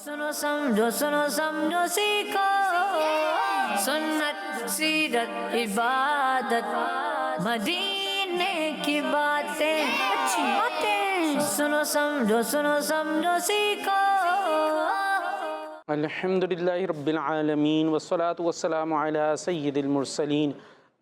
सुनो समझो सीखो सुन्नत सीरत इबादत मदीने की बातें अच्छी बातें सुनो समझो सीखो। अल्हम्दुलिल्लाहि रब्बिल आलमीन वस्सलातु वस्सलामु अला सय्यिदिल मुरसलीन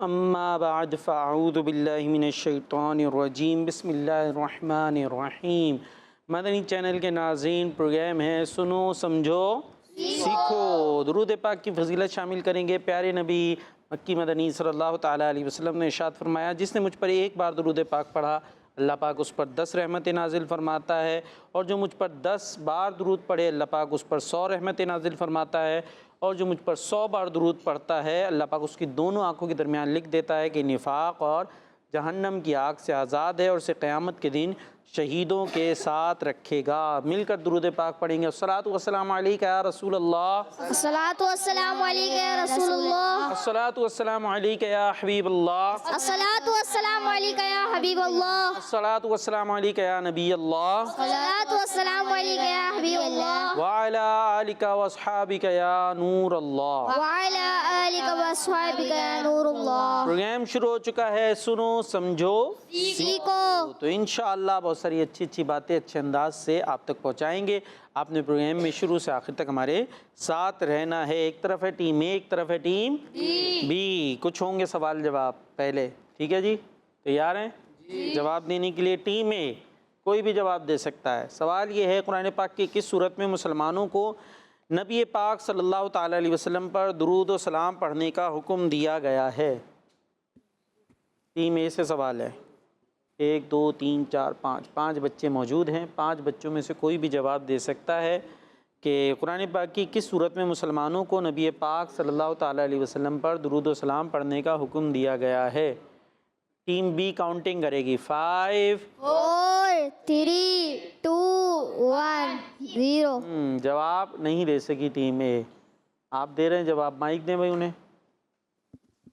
अम्मा बाद फ़अऊज़ु बिल्लाहि मिनश शैतानिर रजीम बिस्मिल्लाहिर रहमानिर रहीम। मदनी चैनल के नाज़रीन, प्रोग्राम है सुनो समझो सीखो। दुरूद पाक की फजीलत शामिल करेंगे। प्यारे नबी मक्की मदनी सल्लल्लाहु ताला अलैहि वसल्लम ने इरशाद फरमाया, जिसने मुझ पर एक बार दुरूद पाक पढ़ा अल्लाह पाक उस पर 10 रहमतें नाजिल फरमाता है, और जो मुझ पर 10 बार दुरूद पढ़े अल्लाह पाक उस पर 100 रहमतें नाजिल फरमाता है, और जो मुझ पर 100 बार दुरूद पढ़ता है अल्लाह पाक उसकी दोनों आँखों के दरमियान लिख देता है कि निफाक और जहन्नम की आग से आज़ाद है, और उसे क़यामत के दिन शहीदों के साथ रखेगा। मिलकर दुरूद पाक पढ़ेंगे। अस्सलातु वस्सलामु अलैका या रसूल अल्लाह, अस्सलातु वस्सलामु अलैका या रसूलुल्लाह, अस्सलातु वस्सलामु अलैका या हबीब अल्लाह, अस्सलातु वस्सलामु अलैका या हबीब अल्लाह, अस्सलातु वस्सलामु अलैका या नबी अल्लाह, अस्सलातु वस्सलामु अलैका या हबीब अल्लाह, व अला आलिका व अस्हाबिका या नूर अल्लाह। व अला आलिका व अस्हाबिका या नूरुल्लाह। प्रोग्राम शुरू हो चुका है, सुनो समझो सीखो। तो इंशाअल्लाह बहुत सारी अच्छी बातें अच्छे अंदाज से आप तक पहुंचाएंगे। आपने प्रोग्राम में शुरू से आखिर तक हमारे साथ रहना है। एक तरफ है टीम ए, एक तरफ है टीम बी। कुछ होंगे सवाल जवाब पहले, ठीक है जी? तैयार हैं जवाब देने के लिए? टीम ए कोई भी जवाब दे सकता है। सवाल ये है, कुरान पाक की किस सूरत में मुसलमानों को नबी पाक सल्लल्लाहु ताला अलैहि वसल्लम पर दुरूद व सलाम पढ़ने का हुक्म दिया गया है? टीम ए से सवाल है। 1 2 3 4 5 बच्चे मौजूद हैं। 5 बच्चों में से कोई भी जवाब दे सकता है कि कुरान पाक की किस सूरत में मुसलमानों को नबी पाक सल्लल्लाहु ताला अलैहि वसल्लम पर दुरूद व सलाम पढ़ने का हुक्म दिया गया है। टीम बी काउंटिंग करेगी। 5 4 3 2 1 0। जवाब नहीं दे सकी टीम ए। आप दे रहे हैं जवाब, माइक दें भाई उन्हें।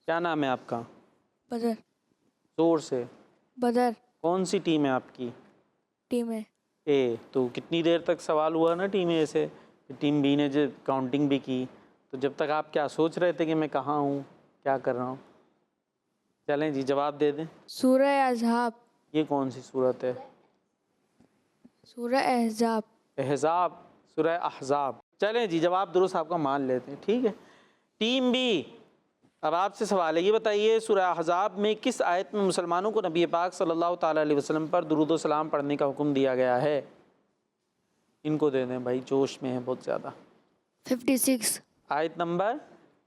क्या नाम है आपका? बदर। जोर से। बदर। कौन सी टीम है आपकी? टीम है ए। तो कितनी देर तक सवाल हुआ ना टीम ए से? टीम बी ने जो काउंटिंग भी की, तो जब तक आप क्या सोच रहे थे कि मैं कहाँ हूँ, क्या कर रहा हूँ? चलें जी जवाब दे दें। सूरह अहज़ाब। ये कौन सी सूरत है? सूरह अहज़ाब। अहज़ाब, सूरह अहज़ाब। चलें जी जवाब दुरुस्त आपका मान लेते हैं, ठीक है। टीम बी, अब आपसे सवाल है, ये बताइए सूरह अहज़ाब में किस आयत में मुसलमानों को नबी पाक सल्लल्लाहु ताला अलैहि वसल्लम पर दुरूद व सलाम पढ़ने का हुक्म दिया गया है? इनको दे दें भाई, जोश में है बहुत ज़्यादा। 56। आयत नंबर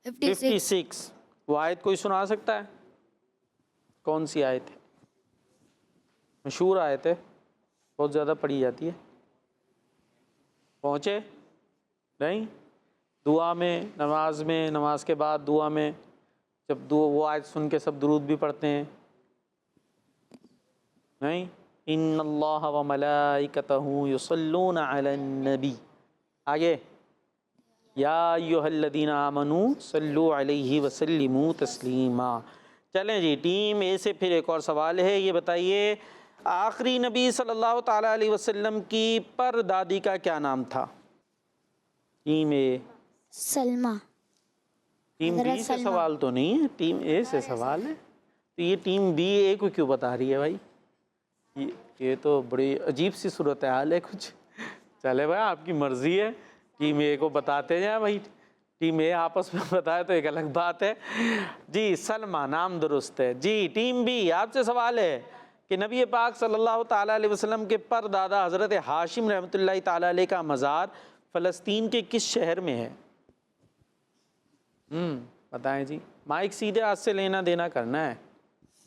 56। वो आयत कोई सुना सकता है? कौन सी आयत है? मशहूर आयत है, बहुत ज़्यादा पढ़ी जाती है। पहुँचे नहीं? दुआ में, नमाज में, नमाज के बाद दुआ में, जब वो आयत सुन के सब दुरूद भी पढ़ते हैं नहीं? इन्नल्लाह व मलाइकतहू युसल्लूना अलन नबी। आगे, या अय्युहल्लज़ीना आमनू सल्लु अलैहि वसल्लिमू तस्लीमा। चलें जी टीम ए से फिर एक और सवाल है। ये बताइए, आखिरी नबी सल्लल्लाहु ताला अलैहि वसल्लम की परदादी का क्या नाम था? टीम ए। सलमा। टीम बी से सवाल तो नहीं है, टीम ए से सवाल है। तो ये टीम बी ए को क्यों बता रही है भाई? ये तो बड़ी अजीब सी सूरत हाल है कुछ। चले भाई आपकी मर्जी है, टीम ए को बताते जाए भाई। टीम ए आपस में बताए तो एक अलग बात है जी। सलमा नाम दुरुस्त है जी। टीम बी आपसे सवाल है कि नबी पाक सल्लल्लाहु ताला अलैहि वसल्लम के परदादा हज़रत हाशिम रहमतुल्लाहि ताला अलैह का मज़ार फ़लस्तीन के किस शहर में है? बताएं जी। माइक सीधे हाथ से लेना देना करना है,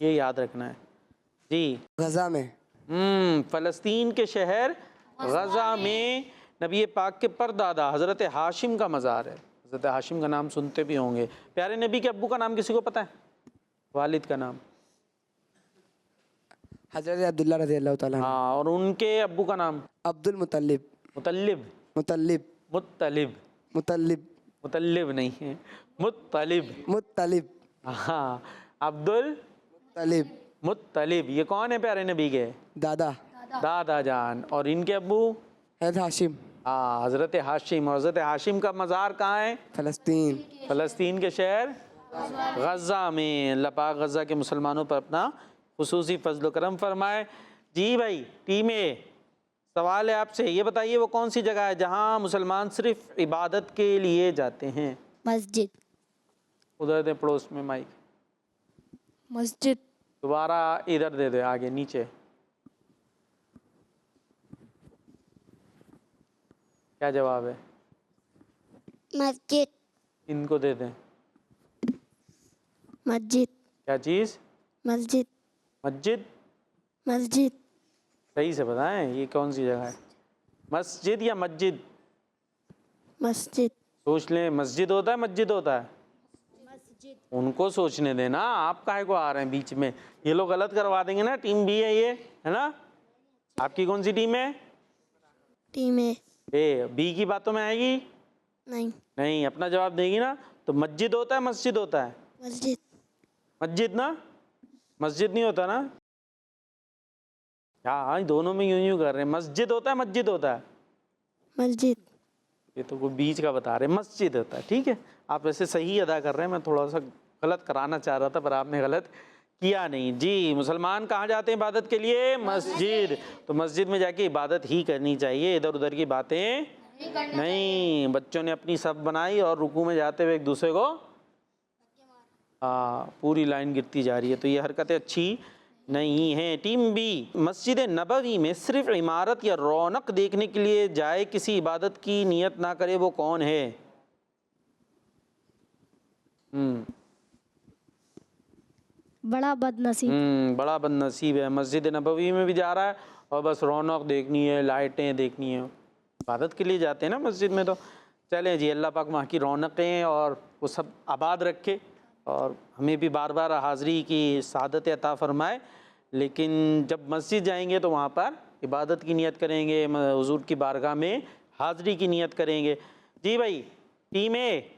ये याद रखना है जी। गज़ा में। फ़लस्तीन के शहर गज़ा में नबी पाक के परदादा हज़रत हाशिम का मज़ार है। हज़रत हाशिम का नाम सुनते भी होंगे। प्यारे नबी के अब्बू का नाम किसी को पता है? वालिद का नाम? हज़रत अब्दुल्ला रज़ियल्लाहु ताला। हाँ, और उनके अब्बू का नाम? अब्दुल मुतल्लिब। मुतल्लिब। मुतल्लिब। मुत्तलिब। मुतल्लिब। मुतल्लिब नहीं है, मुत्तलिब। मुत्तलिब। हाँ, अब्दुल मुत्तलिब। मुत्तलिब। ये कौन है प्यारे नबी के? दादा। दादा जान। और इनके अब्बू? हैद हाशिम। हाँ, हज़रत हाशिम। हज़रत हाशिम का मज़ार कहाँ है? फ़लस्तीन। फ़लस्तीन के शहर गज़ा में। अल्लाह पाक गज़ा के मुसलमानों पर अपना खुसूसी फजल करम फरमाए। जी भाई, टीम ए, सवाल है आपसे, ये बताइए वो कौन सी जगह है जहाँ मुसलमान सिर्फ इबादत के लिए जाते हैं? मस्जिद। उधर दे पड़ोस में माइक। मस्जिद। दोबारा इधर दे दे, आगे नीचे। क्या जवाब है? मस्जिद। इनको दे दें। मस्जिद। क्या चीज़? मस्जिद। मस्जिद। मस्जिद। सही से बताएं, ये कौन सी जगह है? मस्जिद या मस्जिद? मस्जिद। सोच लें, मस्जिद होता है मस्जिद होता है? उनको सोचने देना, आप काहे को आ रहे हैं बीच में? ये लोग गलत करवा देंगे ना। टीम बी है ये, है ना? आपकी कौन सी टीम है? टीम ए। ए, बी की बातों में आएगी नहीं। नहीं, अपना जवाब देगी ना। तो मस्जिद होता है मस्जिद होता है? मस्जिद। मस्जिद ना, मस्जिद नहीं होता ना? हाँ, दोनों में यूं यूं कर रहे हैं। मस्जिद होता है मस्जिद होता है? मस्जिद। ये तो कोई बीच का बता रहे हैं, मस्जिद होता है। ठीक है, आप वैसे सही अदा कर रहे हैं, मैं थोड़ा सा गलत कराना चाह रहा था पर आपने गलत किया नहीं। जी, मुसलमान कहाँ जाते हैं इबादत के लिए? मस्जिद। तो मस्जिद में जाके इबादत ही करनी चाहिए, इधर उधर की बातें नहीं। बच्चों ने अपनी सब बनाई और रुकू में जाते हुए एक दूसरे को पूरी लाइन गिरती जा रही है, तो ये हरकतें अच्छी नहीं हैं। टीम बी, मस्जिद नबवी में सिर्फ इमारत या रौनक देखने के लिए जाए, किसी इबादत की नियत ना करे, वो कौन है? बड़ा बदनसीब। बड़ा बदनसीब है। मस्जिद नबवी में भी जा रहा है और बस रौनक देखनी है, लाइटें देखनी है। इबादत के लिए जाते हैं ना मस्जिद में। तो चलें जी, अल्लाह पाक वहाँ की रौनकें और वो सब आबाद रखे और हमें भी बार बार हाज़री की सआदत अता फ़रमाए। लेकिन जब मस्जिद जाएंगे तो वहाँ पर इबादत की नियत करेंगे, हुज़ूर की बारगाह में हाज़री की नियत करेंगे। जी भाई, टीम ए,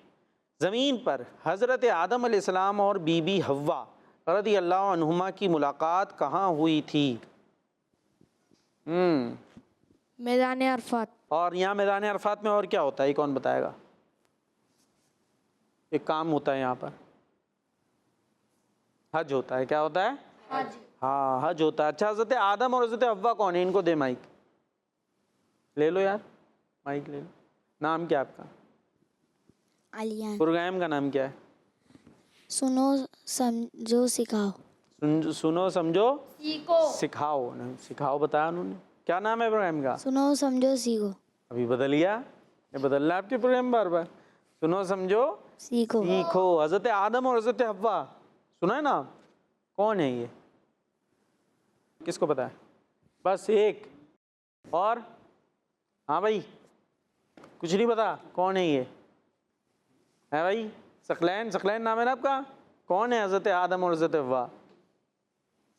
ज़मीन पर हज़रत आदम अलैहिस्सलाम और बीबी हव्वा रज़ी अल्लाह अन्हुमा की मुलाकात कहाँ हुई थी? मैदान अरफात। और यहाँ मैदान अरफात में और क्या होता है, ये कौन बताएगा? एक काम होता है यहाँ पर, हज होता है। क्या होता है? हज। हाँ, हज होता है। अच्छा, हज़रत आदम और हज़रत हव्वा कौन है? इनको दे माइक, ले लो यार, माइक ले लो। नाम क्या आपका? आलियान। प्रोग्राम का नाम क्या है? सुनो समझो सिखाओ। सुनो समझो सिखाओ। नहीं, सिखाओ बताया उन्होंने। क्या नाम है प्रोग्राम का? सुनो समझो सीखो। अभी बदल गया, ये बदलना है आपके प्रोग्राम बार बार। सुनो समझो सीखो। सीखो। हज़रत आदम और हज़रत हव्वा, सुना है ना? कौन है ये? किसको पता है? बस एक और? हाँ भाई, कुछ नहीं पता? कौन है ये? है भाई, सकलैन, सकलैन नाम है ना आपका? कौन है हज़रत आदम और हज़रत हव्वा?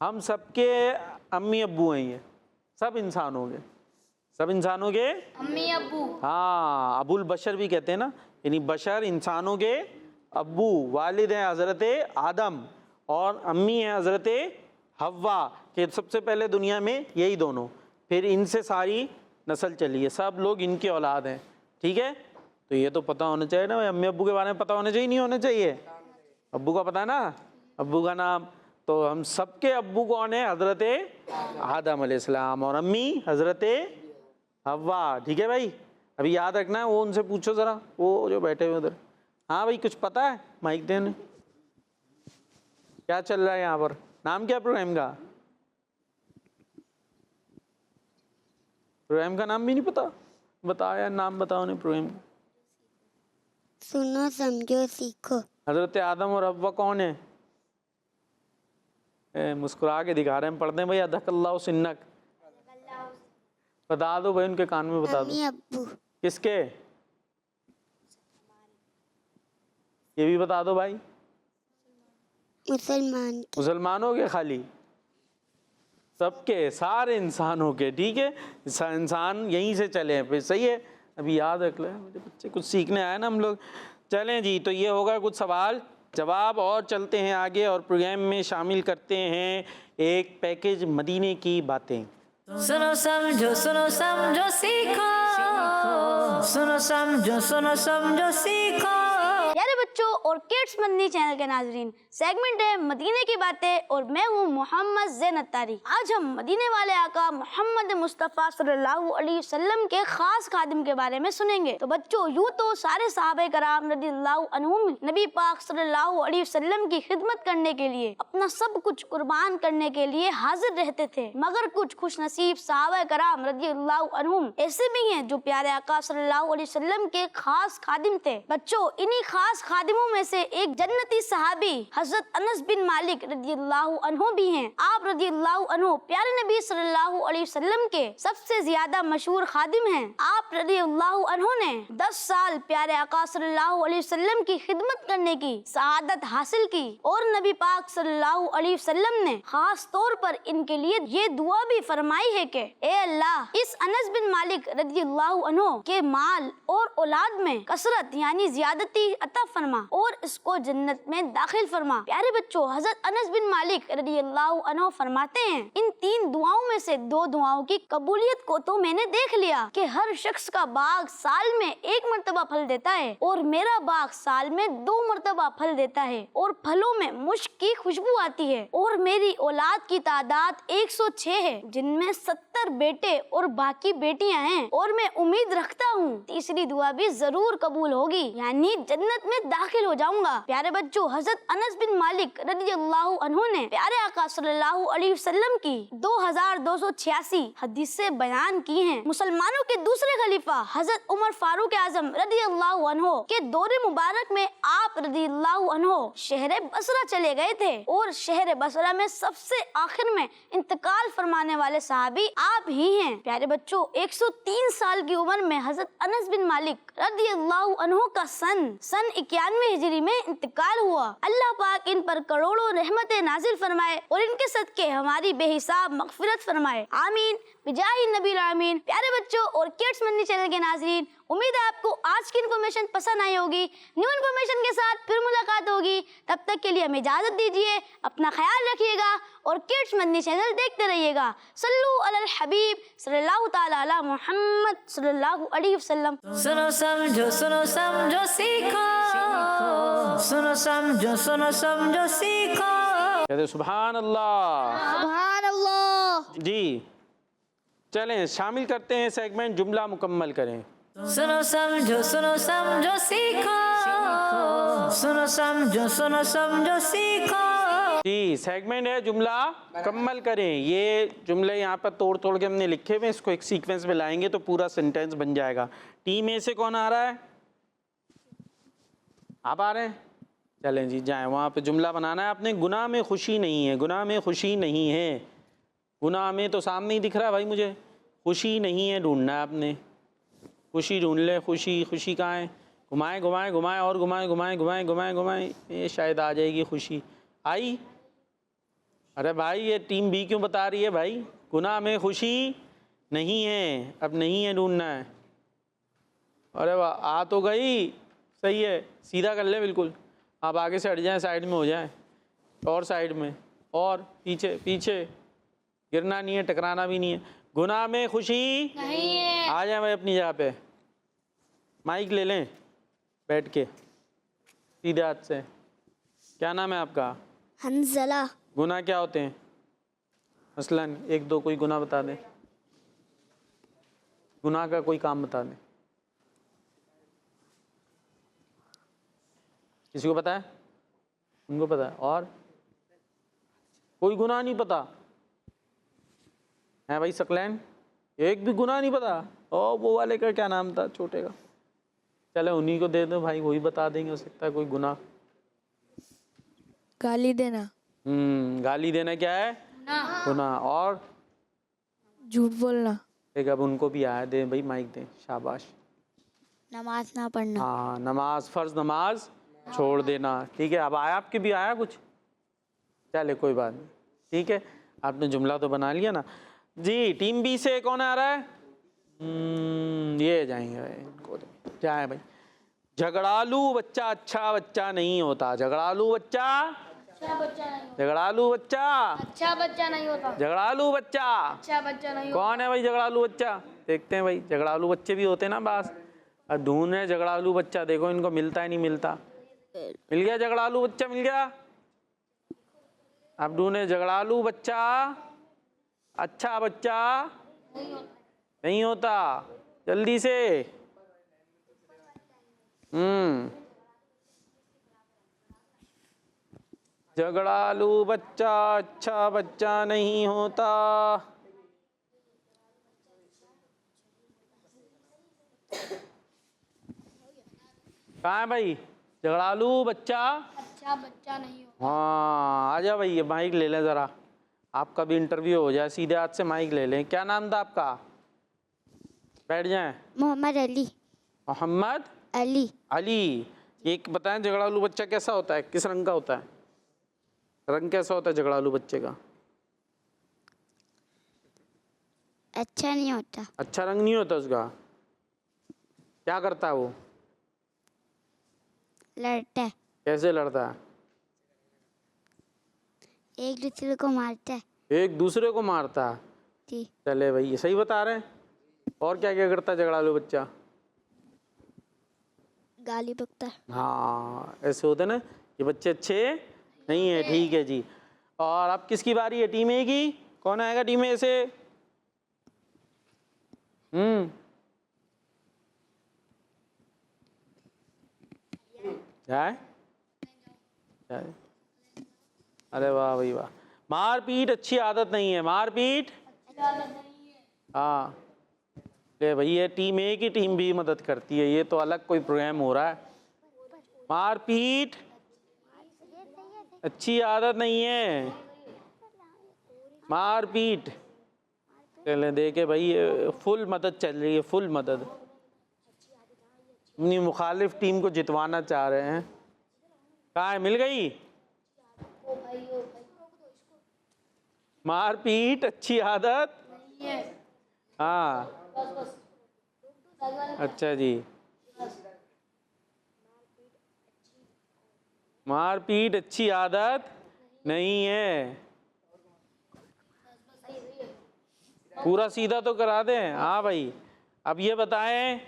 हम सबके अम्मी अब्बू हैं। ये सब इंसानों के, सब इंसानों के अम्मी अब्बू। हाँ, अबुल बशर भी कहते हैं ना, यानी बशर इंसानों के अब्बू। वालिद हैं हज़रत आदम और अम्मी हैं हज़रत हव्वा, के सबसे पहले दुनिया में यही दोनों, फिर इनसे सारी नस्ल चली है, सब लोग इनके औलाद हैं। ठीक है, तो ये तो पता होना चाहिए ना भाई, अम्मी अब्बू के बारे में पता होना चाहिए, नहीं होना चाहिए? अब्बू का पता है ना, अब्बू का नाम। तो हम सबके अब्बू कौन है? हज़रत आदम अलैहिस्सलाम और अम्मी हज़रत हव्वा। ठीक है भाई, अभी याद रखना है। वो उनसे पूछो ज़रा, वो जो बैठे हुए उधर। हाँ भाई, कुछ पता है? माइक देने। क्या चल रहा है यहाँ पर? नाम क्या प्रोग्राम का? प्रोग्राम का नाम भी नहीं पता? बताओ यार, नाम बताओ ने प्रोग्राम का। सुनो समझो सीखो। हज़रत आदम और हव्वा कौन है? मुस्कुरा के दिखा रहे हैं, पढ़ते हैं भाई। अदकल्लाहु सिन्नक, बता दो भाई, उनके कान में बता दो। अम्मी अब्बू। किसके? ये भी बता दो भाई। मुसलमान। मुसलमानों के? खाली सबके, सारे इंसानों के। ठीक है, इंसान यहीं से चले हैं फिर। सही है, अभी याद रख लें मेरे बच्चे, कुछ सीखने आए ना हम लोग। चलें जी, तो ये होगा कुछ सवाल जवाब और चलते हैं आगे और प्रोग्राम में शामिल करते हैं एक पैकेज मदीने की बातें। सुनो समझो सीखो। सुनो समझो सीखो। प्यारे बच्चों और किड्स मदनी चैनल के नाजरीन, सेगमेंट है मदीने की बातें और मैं हूँ मोहम्मद ज़ैन अत्तारी। आज हम मदीने वाले आका मोहम्मद मुस्तफ़ा सल्लल्लाहु अलैहि वसल्लम के खास खादिम के बारे में सुनेंगे। तो बच्चों, यूँ तो सारे सहाबे कराम रज़ियल्लाहु अन्हुम नबी पाक सल्लल्लाहु अलैहि वसल्लम की खिदमत करने के लिए अपना सब कुछ कुर्बान करने के लिए हाजिर रहते थे, मगर कुछ खुशनसीब सहाबा कराम रज़ियल्लाहु अन्हुम ऐसे भी हैं जो प्यारे आका सल्लल्लाहु अलैहि वसल्लम के खास खादिम थे। बच्चों, इन्हीं खास खादिमों में से एक जन्नती सहाबी हजरत अनस बिन मालिक रज़ियल्लाहु अन्हु भी हैं। आप रज़ियल्लाहु अन्हु प्यारे नबी सल्लल्लाहु अलैहि वसल्लम के सबसे ज्यादा मशहूर खादिम हैं। आप रज़ियल्लाहु अन्हु ने 10 साल प्यारे आका सल्लल्लाहु अलैहि वसल्लम की खिदमत करने की सआदत हासिल की और नबी पाक सल्लल्लाहु अलैहि वसल्लम ने खास तौर पर इनके लिए ये दुआ भी फरमाई है कि ए अल्लाह, इस अनस बिन मालिक रज़ियल्लाहु अन्हु के माल और औलाद में कसरत यानी ज्यादती अता फरमा और इसको जन्नत में दाखिल फरमा। प्यारे बच्चों, हजरत अनस बिन मालिक रज़ियल्लाहु अन्हु फरमाते हैं, इन 3 दुआओं में से 2 दुआओं की कबूलियत को तो मैंने देख लिया कि हर शख्स का बाग साल में 1 मरतबा फल देता है और मेरा बाग साल में 2 मरतबा फल देता है और फलों में मुश्क की खुशबू आती है और मेरी औलाद की तादाद 106 है, जिनमें 70 बेटे और बाकी बेटियां हैं और मैं उम्मीद रखता हूँ तीसरी दुआ भी जरूर कबूल होगी, यानी जन्नत में दाखिल हो जाऊंगा। प्यारे बच्चों, हजरत अनस बिन मालिक रज़ियल्लाहु अन्हु ने प्यारे आका सल्लल्लाहु अलैहि वसल्लम की 2286 हदीसें बयान की हैं। मुसलमानों के दूसरे खलीफा हजरत उमर फारूक आजम रज़ियल्लाहु अन्हु के दौरे मुबारक में आप रज़ियल्लाहु अन्हु शहर बसरा चले गए थे और शहर बसरा में सबसे आखिर में इंतकाल फरमाने वाले सहाबी आप ही हैं। प्यारे बच्चों, 103 साल की उम्र में हजरत अनस बिन मालिक रज़ियल्लाहु अन्हु का सन 91 हिजरी में इंतकाल हुआ। अल्लाह पाक इन पर करोड़ों रहमतें नाजिल फरमाए और इनके सदके हमारी बेहिसाब मगफिरत फरमाए। आमीन बिजाही नबी आमीन। प्यारे बच्चों और किड्स मदनी चैनल के नाजरीन, उम्मीद है आपको आज की इन्फॉर्मेशन पसंद आई होगी। न्यू इन्फॉर्मेशन के साथ फिर मुलाकात होगी, तब तक के लिए हमें इजाजत दीजिए। अपना ख्याल रखिएगा और किड्स मदनी चैनल देखते रहिएगा। सल्लु अलल हबीब सल्लल्लाहु ताला अला मुहम्मद सल्लल्लाहु अलैहि वसल्लम। सुनो समझो सीखो। सुनो समझो सीखो। कहते सुभान अल्लाह। सुभान अल्लाह। जी, चलें शामिल करते हैं सेगमेंट जुमला मुकम्मल करें। सुनो समझो सीखो। सुनो समझो सीखो। जी, सेगमेंट है जुमला मुकम्मल करें। ये जुमले यहाँ पर तोड़ तोड़ के हमने लिखे हुए, इसको एक सीक्वेंस में लाएंगे तो पूरा सेंटेंस बन जाएगा। टीम ए से कौन आ रहा है? आप आ रहे हैं? चलें जी, जाएं वहाँ पे जुमला बनाना है आपने। गुनाह में खुशी नहीं है, गुनाह में खुशी नहीं है। गुनाह में तो सामने ही दिख रहा है भाई मुझे, खुशी नहीं है ढूंढना है आपने। खुशी ढूंढ ले, खुशी कहाँ है? घुमाएं और घुमाएं, ये शायद आ जाएगी खुशी। आई? अरे भाई ये टीम बी क्यों बता रही है भाई? गुनाह में खुशी नहीं है, अब नहीं है ढूंढना है। अरे वाह, आ तो गई, सही है, सीधा कर ले बिल्कुल। आप आगे से हट जाएं, साइड में हो जाएं, और साइड में, और पीछे गिरना नहीं है, टकराना भी नहीं है। गुनाह में खुशी नहीं है। आ जाए भाई अपनी जगह पे, माइक ले लें बैठ के सीधे हाथ से। क्या नाम है आपका? हंजला। गुनाह क्या होते हैं? मसलन 1-2 कोई गुनाह बता दें, गुनाह का कोई काम बता दें। किसी को पता है? उनको पता है। और कोई गुनाह नहीं पता है भाई? सकलैन, एक भी गुनाह नहीं पता? और वो वाले का क्या नाम था छोटे का? चलो उन्हीं को दे दो भाई, वही बता देंगे। हो सकता है कोई गुनाह। गाली देना। गाली देना क्या है? गुनाह। और झूठ बोलना। एक अब उनको भी आया, दे भाई माइक दे, शाबाश। नमाज ना पढ़ना। हाँ, नमाज, फर्ज नमाज छोड़ देना। ठीक है, अब आया, आपके भी आया कुछ? चले कोई बात नहीं, ठीक है, आपने जुमला तो बना लिया ना जी। टीम बी से कौन आ रहा है? ये जाएंगे भाई, इनको जाए भाई। झगड़ालू बच्चा अच्छा बच्चा नहीं होता। झगड़ालू बच्चा अच्छा बच्चा नहीं होता। झगड़ालू बच्चा अच्छा बच्चा नहीं होता। झगड़ालू बच्चा अच्छा बच्चा नहीं कौन है भाई? झगड़ालू बच्चा देखते हैं भाई। झगड़ालू बच्चे भी होते हैं ना, बस अब ढूंढ रहे झगड़ालू बच्चा, देखो इनको मिलता है नहीं मिलता। मिल गया झगड़ालू बच्चा, मिल गया। अब ढूंढे झगड़ालू बच्चा, अच्छा बच्चा नहीं होता, जल्दी से। झगड़ालू बच्चा अच्छा बच्चा नहीं होता। कहाँ है भाई झगड़ालू बच्चा? अच्छा बच्चा नहीं हो। हाँ आजा भाई, ये माइक ले लें ज़रा, आपका भी इंटरव्यू हो जाए। सीधे हाथ से माइक ले लें। क्या नाम था आपका? बैठ जाएं। मोहम्मद अली। मोहम्मद अली। अली। एक बताएं झगड़ालू बच्चा कैसा होता है, किस रंग का होता है? रंग कैसा होता है झगड़ालू बच्चे का? अच्छा नहीं होता। अच्छा रंग नहीं होता उसका। क्या करता है वो? लड़ता है। कैसे लड़ता है? एक दूसरे को मारता है। एक दूसरे को मारता है। जी। चले भाई, ये सही बता रहे हैं। और क्या क्या करता है झगड़ालू बच्चा? गाली बकता है। हाँ ऐसे होते ना, ये बच्चे अच्छे नहीं है। ठीक है जी। और अब किसकी बारी है? टीम ए की। कौन आएगा टीम ए से? जाए जाए। अरे वाह भाई वाह। मारपीट अच्छी आदत नहीं है। मारपीट हाँ ले भाई, ये टीम ए की टीम भी मदद करती है, ये तो अलग कोई प्रोग्राम हो रहा है। मारपीट अच्छी आदत नहीं है। मारपीट चले देखे भाई, फुल मदद चल रही है, फुल मदद। अपनी मुखालिफ टीम को जितवाना चाह रहे हैं। कहाँ है? मिल गई। मारपीट अच्छी आदत हाँ अच्छा जी। मारपीट अच्छी आदत नहीं है। पूरा सीधा तो करा दें। हाँ भाई, अब ये बताएं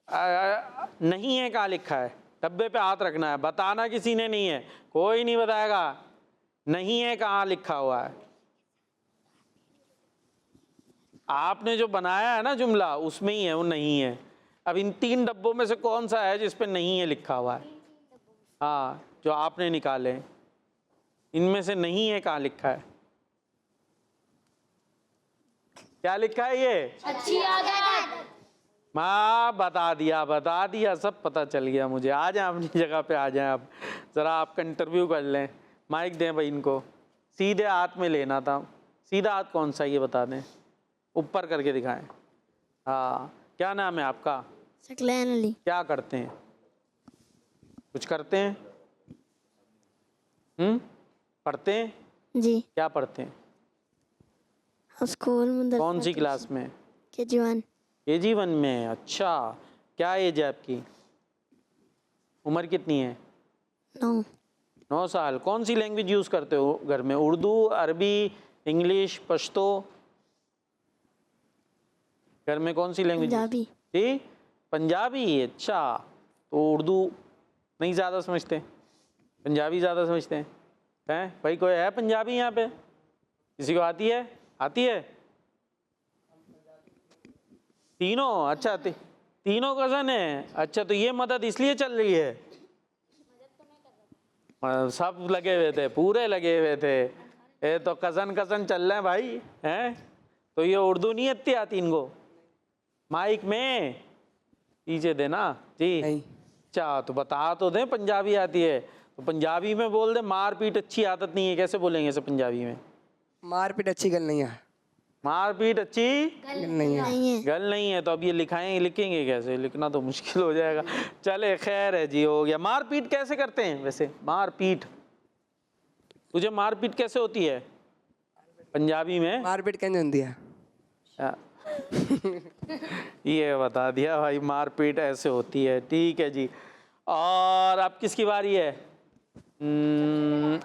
नहीं है कहाँ लिखा है? डब्बे पे हाथ रखना है, बताना किसी ने नहीं है, कोई नहीं बताएगा। नहीं है कहाँ लिखा हुआ है? आपने जो बनाया है ना जुमला, उसमें ही है वो नहीं है। अब इन 3 डब्बों में से कौन सा है जिस पे नहीं है लिखा हुआ है? हाँ जो आपने निकाले, इनमें से नहीं है कहाँ लिखा है? क्या लिखा है ये? अच्छी आदत। माँ बता दिया, सब पता चल गया मुझे। आ जाए अपनी जगह पे, आ जाए। आप ज़रा आपका इंटरव्यू कर लें। माइक दें भाई इनको। सीधे हाथ में लेना था। सीधा हाथ कौन सा ये बता दें, ऊपर करके दिखाएं। हाँ क्या नाम है आपका? सकलैन अली। क्या करते हैं? कुछ करते हैं? पढ़ते हैं? जी। क्या पढ़ते हैं? स्कूल में। कौन सी क्लास में? KG1। KG1 में। अच्छा, क्या एज है आपकी? उम्र कितनी है? 9 साल। कौन सी लैंग्वेज यूज़ करते हो घर में? उर्दू, अरबी, इंग्लिश, पश्तो? घर में कौन सी लैंग्वेज? पंजाबी। जी पंजाबी। अच्छा, तो उर्दू नहीं ज़्यादा समझते, पंजाबी ज़्यादा समझते हैं भाई? कोई है पंजाबी यहाँ पे? किसी को आती है? आती है? तीनों? अच्छा तीनों कज़न है। अच्छा, तो ये मदद इसलिए चल रही है? सब लगे हुए थे, पूरे लगे हुए थे। ये तो कज़न चल रहे हैं भाई हैं। तो ये उर्दू नहीं इतनी आती इनको? माइक में पीछे देना जी। नहीं। अच्छा, तो बता तो दें पंजाबी आती है तो पंजाबी में बोल दे। मारपीट अच्छी आदत नहीं है, कैसे बोलेंगे इसे पंजाबी में? मारपीट अच्छी गल नहीं है। मारपीट अच्छी गल नहीं है। गल नहीं है। तो अब ये लिखेंगे कैसे? लिखना तो मुश्किल हो जाएगा। चले खैर है जी, हो गया। मारपीट कैसे करते हैं वैसे? मारपीट, तुझे मारपीट कैसे होती है पंजाबी में? मारपीट कैसे होती है? ये बता दिया भाई, मारपीट ऐसे होती है। ठीक है जी। और अब किसकी बारी है?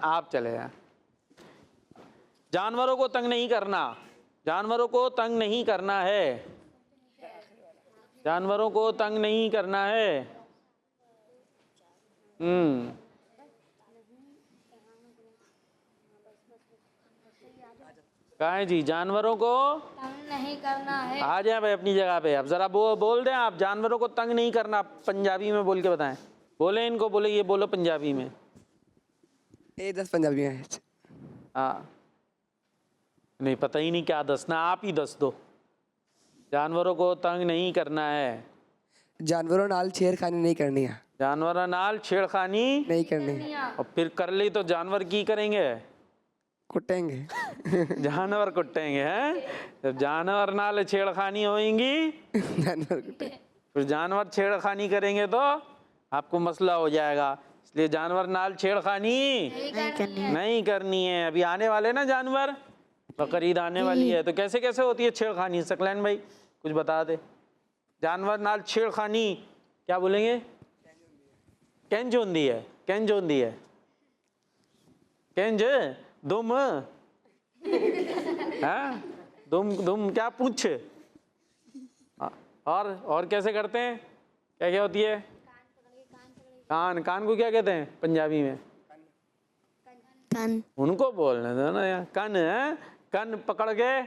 आप चले जाए। जानवरों को तंग नहीं करना, जानवरों को तंग नहीं करना है। जानवरों को तंग नहीं करना है। कहाँ है जी? जानवरों को तंग नहीं करना है। आ जाए भाई अपनी जगह पे। अब जरा बोल दें आप, जानवरों को तंग नहीं करना, पंजाबी में बोल के बताएं। बोले इनको, बोले ये बोलो पंजाबी में। 10 पंजाबी हैं। हाँ, नहीं पता ही नहीं क्या दसना, आप ही दस दो। जानवरों को तंग नहीं करना है। जानवरों नाल छेड़खानी नहीं करनी है। जानवरों नाल छेड़खानी नहीं करनी। और फिर कर ली तो जानवर की करेंगे? कुटेंगे। जानवर कुटेंगे हैं। जब जानवर नाल छेड़खानी होएंगी, जानवर कुटे। फिर जानवर छेड़खानी करेंगे तो आपको मसला हो जाएगा। इसलिए जानवर नाल छेड़खानी नहीं करनी है। अभी आने वाले ना जानवर, बकरीद आने वाली है, तो कैसे कैसे होती है छेड़खानी? सकलैन भाई कुछ बता दे। जानवर नाल छेड़खानी क्या बोलेंगे? कैंज होंदी है। कैंज होंदी है। कैंज दुम, हाँ दुम दुम क्या पूछ। और कैसे करते हैं? क्या क्या होती है? कान। कान को क्या कहते हैं पंजाबी में? कान। उनको बोलने दो ना यार। कान है, कान पकड़ के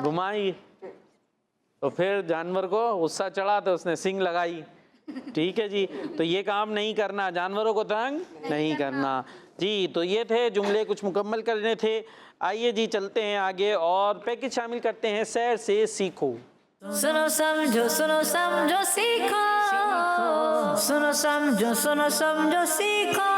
घुमाई तो फिर जानवर को गुस्सा चढ़ा तो उसने सींग लगाई। ठीक है जी, तो ये काम नहीं करना, जानवरों को तंग नहीं करना जी। तो ये थे जुमले, कुछ मुकम्मल करने थे। आइए जी चलते हैं आगे और पैकेज शामिल करते हैं। सैर से सीखो। सुनो समझो सीखो, सुनो समझो सीखो।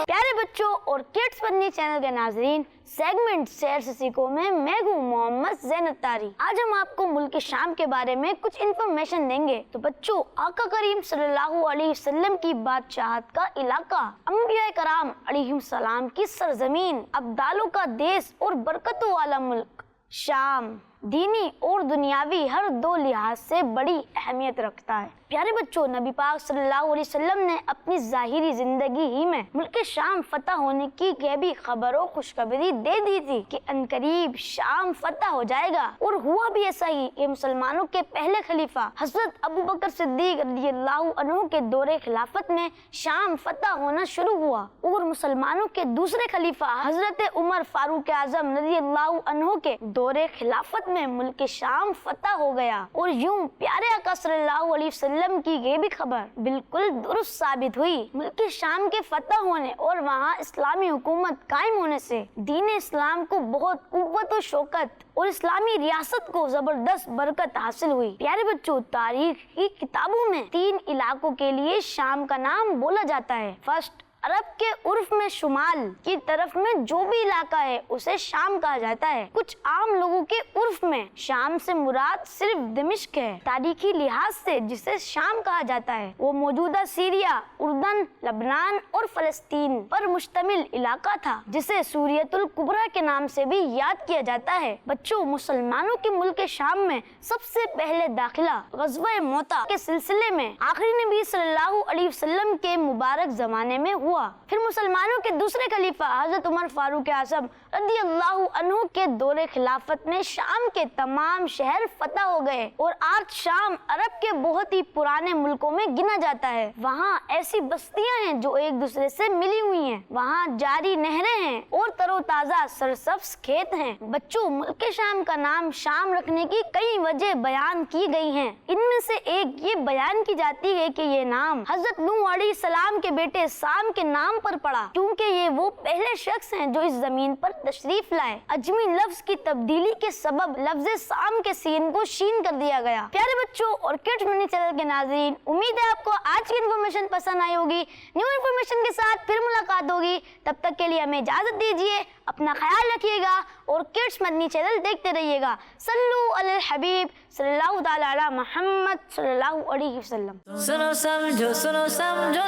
प्यारे बच्चों और किड्स फनी चैनल के नाजरीन, सेगमेंट सैर से सीखो में मैं हूँ मोहम्मद ज़ैन अत्तारी। आज हम आपको मुल्क शाम के बारे में कुछ इन्फॉर्मेशन देंगे। तो बच्चों, आका करीम सल्लल्लाहु अलैहि वसल्लम की बादशाहत का इलाका, अंबिया कराम अलैहिस्सलाम की सरजमीन, अब्दालों का देश और बरकतों वाला मुल्क शाम दीनी और दुनियावी हर दो लिहाज से बड़ी अहमियत रखता है। प्यारे बच्चों, नबी पाक सल्लल्लाहु अलैहि वसल्लम ने अपनी जाहिरी जिंदगी ही में मुल्क शाम फतह होने की गैबी खबर और खुशखबरी दे दी थी कि अनकरीब शाम फतह हो जाएगा। और हुआ भी ऐसा ही कि मुसलमानों के पहले खलीफा हजरत अबू बकर सिद्दीक रज़ियल्लाहु अन्हु के दौरे खिलाफत में शाम फतह होना शुरू हुआ और मुसलमानों के दूसरे खलीफा हजरत उमर फारूक आजम रज़ियल्लाहु अन्हु के दौरे खिलाफत में मुल्क शाम फतह हो गया। और यूं प्यारे आका सल्लल्लाहु अलैहि वसल्लम की ये भी खबर बिल्कुल दुरुस्त साबित हुई। मुल्क शाम के फतह होने और वहाँ इस्लामी हुकूमत कायम होने से दीन इस्लाम को बहुत कुव्वत और शौकत और इस्लामी रियासत को जबरदस्त बरकत हासिल हुई। प्यारे बच्चों, तारीख की किताबों में 3 इलाकों के लिए शाम का नाम बोला जाता है। फर्स्ट, अरब के उर्फ में शुमाल की तरफ में जो भी इलाका है उसे शाम कहा जाता है। कुछ आम लोगों के उर्फ में शाम से मुराद सिर्फ दिमिश्क है। तारीखी लिहाज से जिसे शाम कहा जाता है वो मौजूदा सीरिया, उर्दन, लबनान और फलस्तीन पर मुश्तमिल इलाका था, जिसे सूरियतुल कुबरा के नाम से भी याद किया जाता है। बच्चों, मुसलमानों के मुल्क शाम में सबसे पहले दाखिला ग़ज़वा मोता के सिलसिले में आखिरी नबी सल्लल्लाहु अलैहि वसल्लम के मुबारक जमाने में हुआ। फिर मुसलमानों के दूसरे खलीफा हजरत उमर फारूक आज़म रज़ियल्लाहु अन्हु के दौरे खिलाफत में शाम के तमाम शहर फतह हो गए और आज शाम अरब के बहुत ही पुराने मुल्कों में गिना जाता है। वहाँ ऐसी बस्तियां हैं जो एक दूसरे से मिली हुई हैं। वहाँ जारी नहरें हैं और तरोताजा सरसब्ज खेत हैं। बच्चों, मुल्क शाम का नाम शाम रखने की कई वजह बयान की गई हैं। इनमें से एक ये बयान की जाती है कि ये नाम हजरत नूह अलैहिस्सलाम के बेटे साम के नाम पर पड़ा, क्योंकि ये वो पहले शख्स हैं जो इस जमीन पर तशरीफ लाए। अजमी लफ्ज की तब्दीली के सबब लफ्ज साम के सीन को शीन कर दिया गया। प्यारे बच्चों और किड्स मनी चैनल के नाज़रीन, उम्मीद है आपको आज की इन्फॉर्मेशन पसंद आई होगी। न्यू इन्फॉर्मेशन के साथ फिर मुलाकात होगी। तब तक के लिए हमें इजाजत दीजिए। अपना ख्याल रखिएगा और किड्स मनी चैनल देखते रहिएगा। सल्लु अलल हबीब सल्लल्लाहु तआला अला मुहम्मद सल्लल्लाहु अलैहि वसल्लम। सुनो समझो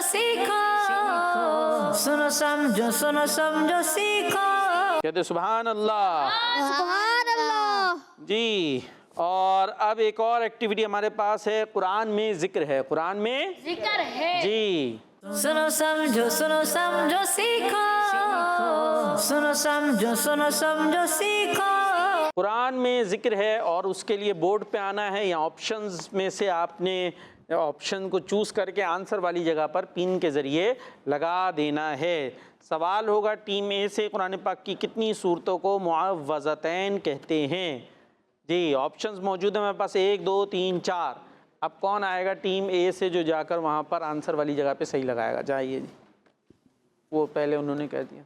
सीखो, सुनो समझो सीखो। कहते सुभान अल्लाह। सुभान अल्लाह जी। और अब एक और एक्टिविटी हमारे पास है, कुरान में जिक्र है। कुरान में जिक्र है जी। सुनो समझो सीखो, सुनो समझो सीखो। कुरान में ज़िक्र है और उसके लिए बोर्ड पे आना है या ऑप्शंस में से आपने ऑप्शन को चूज़ करके आंसर वाली जगह पर पिन के ज़रिए लगा देना है। सवाल होगा टीम ए से कुरान पाक की कितनी सूरतों को मुअव्वज़तैन कहते हैं। जी ऑप्शंस मौजूद है मेरे पास 1 2 3 4। अब कौन आएगा टीम ए से जो जाकर वहाँ पर आंसर वाली जगह पे सही लगाएगा? जाइए जी, वो पहले उन्होंने कह दिया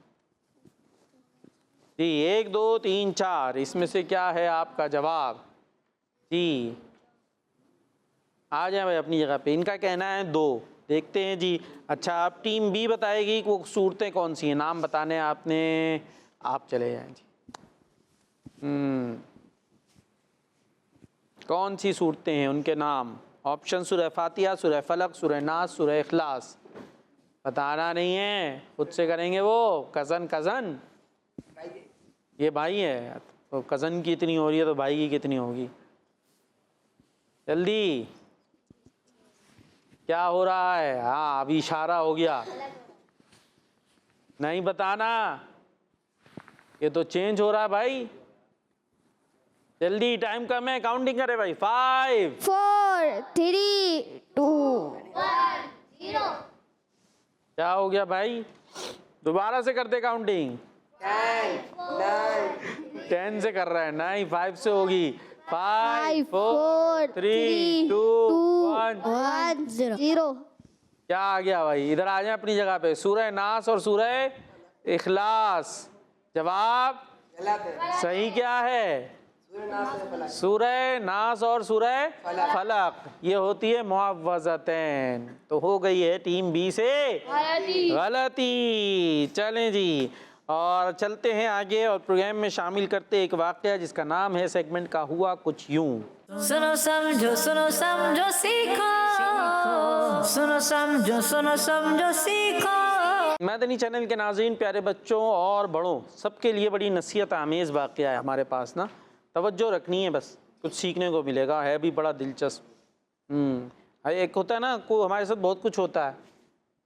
जी 1 2 3 4। इसमें से क्या है आपका जवाब? जी आ जाए भाई अपनी जगह पे। इनका कहना है 2। देखते हैं जी। अच्छा आप टीम बी बताएगी कि वो सूरतें कौन सी हैं, नाम बताने आपने, आप चले जाएं जी। कौन सी सूरतें हैं उनके नाम? ऑप्शन सूरह फातिहा, सूरह फलक, सूरह नास, सूरह इखलास। बताना नहीं है, खुद से करेंगे वो। कज़न ये भाई है तो कज़न की इतनी हो रही है तो भाई की कितनी होगी? जल्दी क्या हो रहा है? हाँ अभी इशारा हो गया, नहीं बताना, ये तो चेंज हो रहा है भाई। जल्दी टाइम कम है, काउंटिंग करे भाई। 5 4 3 2 क्या हो गया भाई? दोबारा से करते काउंटिंग। 10 से कर रहा है, नहीं 5 से होगी। 5 4 3 2 1 0। क्या आ गया भाई? इधर आ जाए अपनी जगह पे। सूरह नास और सूरह इखलास। जवाब सही क्या है? सूरह नास और सूरह फलक, ये होती है मुअव्वज़तैन। तो हो गई है टीम बी से गलती। चलें जी और चलते हैं आगे और प्रोग्राम में शामिल करते एक वाक़या जिसका नाम है सेगमेंट का हुआ कुछ यूं। सुनो समझो सीखो, सुनो समझो सीखो। मदनी चैनल के नाज़रीन, प्यारे बच्चों और बड़ों, सबके लिए बड़ी नसीहत आमेज़ वाक़या है हमारे पास ना। तवज्जो रखनी है, बस कुछ सीखने को मिलेगा, है भी बड़ा दिलचस्प। एक होता है ना, को हमारे साथ बहुत कुछ होता है।